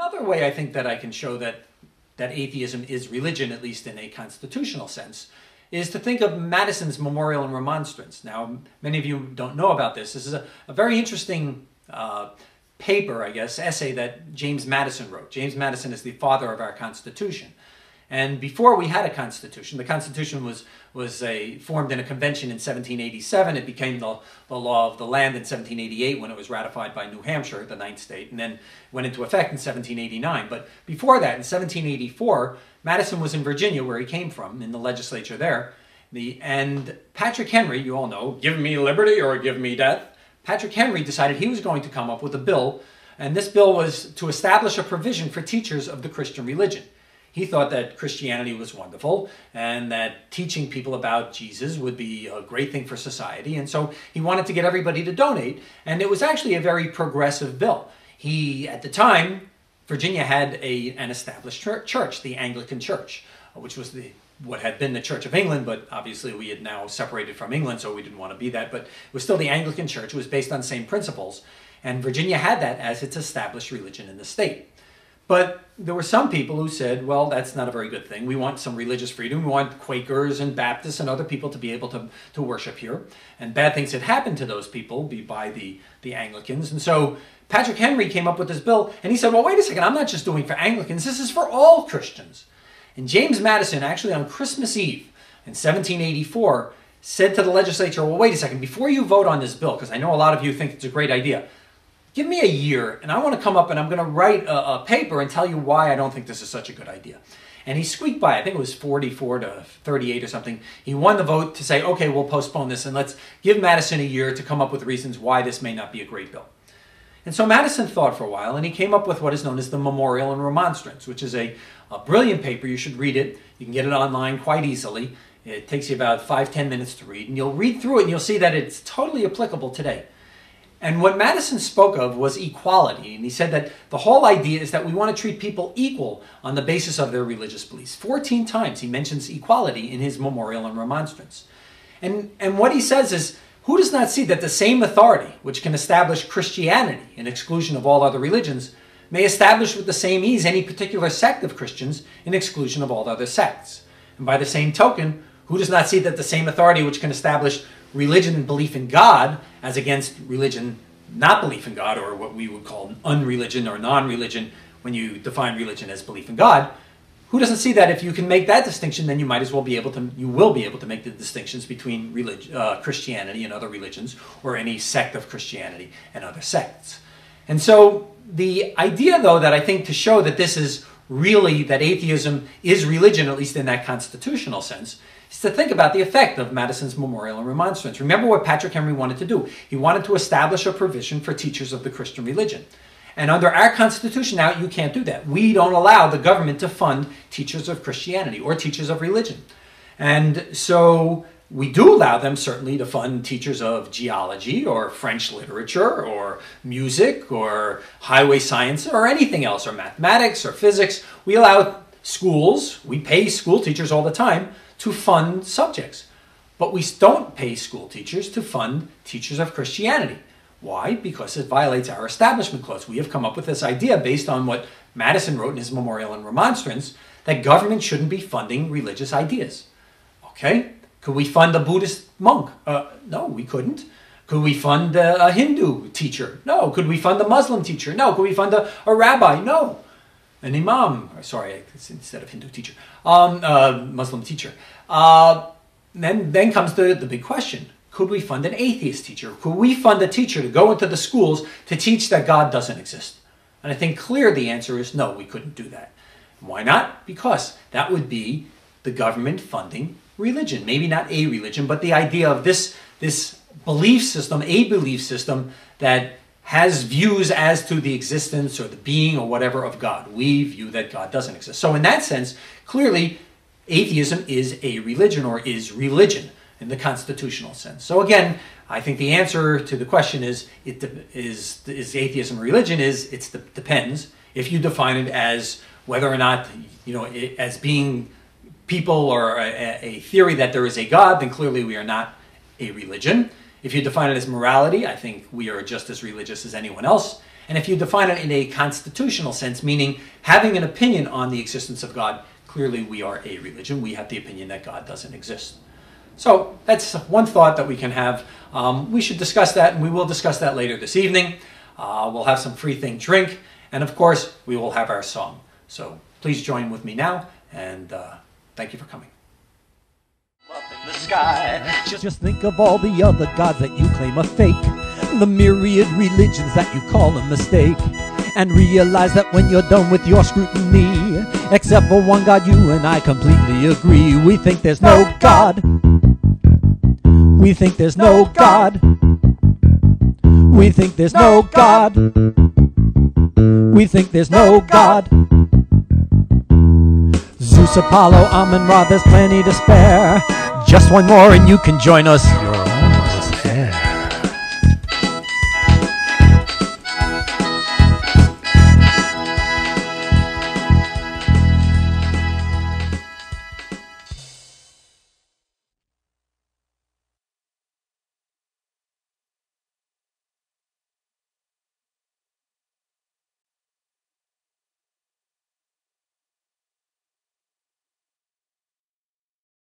Another way I think that I can show that atheism is religion, at least in a constitutional sense, is to think of Madison's Memorial and Remonstrance. Now, many of you don't know about this. This is a very interesting paper, I guess, essay that James Madison wrote. James Madison is the father of our Constitution. And before we had a Constitution, the Constitution was formed in a convention in 1787. It became the law of the land in 1788 when it was ratified by New Hampshire, the ninth state, and then went into effect in 1789. But before that, in 1784, Madison was in Virginia, where he came from, in the legislature there. And Patrick Henry, you all know, give me liberty or give me death. Patrick Henry decided he was going to come up with a bill, and this bill was to establish a provision for teachers of the Christian religion. He thought that Christianity was wonderful and that teaching people about Jesus would be a great thing for society. And so he wanted to get everybody to donate. And it was actually a very progressive bill. At the time, Virginia had an established church, the Anglican Church, which was what had been the Church of England, but obviously we had now separated from England, so we didn't want to be that. But it was still the Anglican Church. It was based on the same principles. And Virginia had that as its established religion in the state. But there were some people who said, well, that's not a very good thing. We want some religious freedom. We want Quakers and Baptists and other people to be able to worship here. And bad things had happened to those people by the Anglicans. And so Patrick Henry came up with this bill, and he said, well, wait a second, I'm not just doing for Anglicans. This is for all Christians. And James Madison, actually on Christmas Eve in 1784, said to the legislature, well, wait a second, before you vote on this bill, because I know a lot of you think it's a great idea, give me a year, and I want to come up and I'm going to write a paper and tell you why I don't think this is such a good idea. And he squeaked by. I think it was 44 to 38 or something. He won the vote to say, okay, we'll postpone this, and let's give Madison a year to come up with reasons why this may not be a great bill. And so Madison thought for a while, and he came up with what is known as the Memorial and Remonstrance, which is a brilliant paper. You should read it. You can get it online quite easily. It takes you about 5-10 minutes to read, and you'll read through it, and you'll see that it's totally applicable today. And what Madison spoke of was equality. And he said that the whole idea is that we want to treat people equal on the basis of their religious beliefs. 14 times he mentions equality in his Memorial and Remonstrance. And what he says is, who does not see that the same authority which can establish Christianity in exclusion of all other religions may establish with the same ease any particular sect of Christians in exclusion of all other sects? And by the same token, who does not see that the same authority which can establish religion and belief in God as against religion, not belief in God, or what we would call unreligion or non-religion when you define religion as belief in God, who doesn't see that if you can make that distinction, then you might as well be able to, you will be able to make the distinctions between Christianity and other religions, or any sect of Christianity and other sects. And so the idea, though, that I think to show that this is really, that atheism is religion, at least in that constitutional sense, is to think about the effect of Madison's Memorial and Remonstrance. Remember what Patrick Henry wanted to do. He wanted to establish a provision for teachers of the Christian religion. And under our Constitution now, you can't do that. We don't allow the government to fund teachers of Christianity or teachers of religion. And so we do allow them certainly to fund teachers of geology or French literature or music or highway science or anything else, or mathematics or physics. We allow schools, we pay school teachers all the time to fund subjects. But we don't pay school teachers to fund teachers of Christianity. Why? Because it violates our Establishment Clause. We have come up with this idea based on what Madison wrote in his Memorial and Remonstrance, that government shouldn't be funding religious ideas. Okay? Could we fund a Buddhist monk? No, we couldn't. Could we fund a Hindu teacher? No. Could we fund a Muslim teacher? No. Could we fund a rabbi? No. An imam, sorry, instead of Hindu teacher, Muslim teacher. Then comes the big question. Could we fund an atheist teacher? Could we fund a teacher to go into the schools to teach that God doesn't exist? And I think clear the answer is no, we couldn't do that. Why not? Because that would be the government funding religion. Maybe not a religion, but the idea of this belief system, a belief system that has views as to the existence or the being or whatever of God. We view that God doesn't exist. So in that sense, clearly, atheism is a religion, or is religion in the constitutional sense. So again, I think the answer to the question is atheism a religion? It depends. If you define it as whether or not, as being people or a theory that there is a God, then clearly we are not a religion. If you define it as morality, I think we are just as religious as anyone else. And if you define it in a constitutional sense, meaning having an opinion on the existence of God, clearly we are a religion. We have the opinion that God doesn't exist. So that's one thought that we can have. We should discuss that, and we will discuss that later this evening. We'll have some free thing drink, and of course, we will have our song. So please join with me now, and thank you for coming. Up in the sky. Just think of all the other gods that you claim are fake, the myriad religions that you call a mistake, and realize that when you're done with your scrutiny, except for one God, you and I completely agree. We think there's no God. We think there's no God. We think there's no God. We think there's no God. Zeus, Apollo, Amun, Ra, there's plenty to spare. Just one more and you can join us.